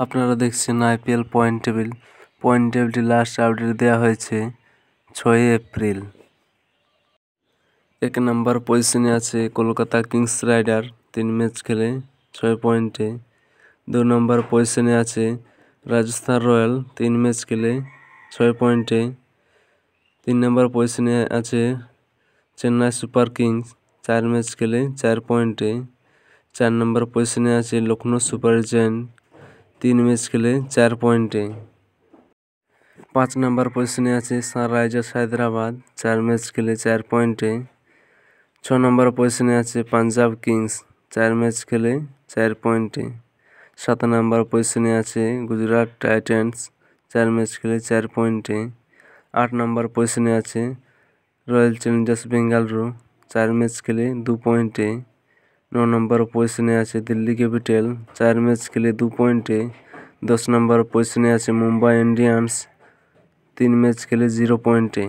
আপনারা দেখছেন IPL point টেবিলটি লাস্ট আপডেট দেওয়া হয়েছে 6 এপ্রিল। 1 নম্বর পজিশনে আছে কলকাতা কিংস রাইডার, 3 ম্যাচ খেলে 6 পয়েন্টে। 2 নম্বর পজিশনে আছে রাজস্থান রয়্যাল, 3 ম্যাচ খেলে 6 পয়েন্টে। 3 নম্বর পজিশনে আছে চেন্নাই সুপার কিংস, 4 ম্যাচ খেলে 4 পয়েন্টে। 4 নম্বর পজিশনে আছে লখনৌ সুপার জায়ান্ট, 3 ম্যাচ খেলে 4 পয়েন্টে। 5 নম্বর পজিশনে আছে সানরাইজার্স হায়দ্রাবাদ, 4 ম্যাচ খেলে 4 পয়েন্টে। 6 নম্বর পজিশনে আছে পাঞ্জাব কিংস, 4 ম্যাচ খেলে 4 পয়েন্টে। 7 নম্বর পজিশনে আছে গুজরাট টাইটান্স, 4 ম্যাচ খেলে 4 পয়েন্টে। 8 নম্বর পজিশনে আছে রয়্যাল চ্যালেঞ্জার্স বেঙ্গালুরু, 4 ম্যাচ খেলে 2 পয়েন্টে। 9 নম্বর পজিশনে আছে দিল্লি ক্যাপিটাল, 4 ম্যাচ খেলে 2 পয়েন্টে। 10 নম্বর পজিশনে আছে মুম্বাই ইন্ডিয়ান্স, 3 ম্যাচ খেলে 0 পয়েন্টে।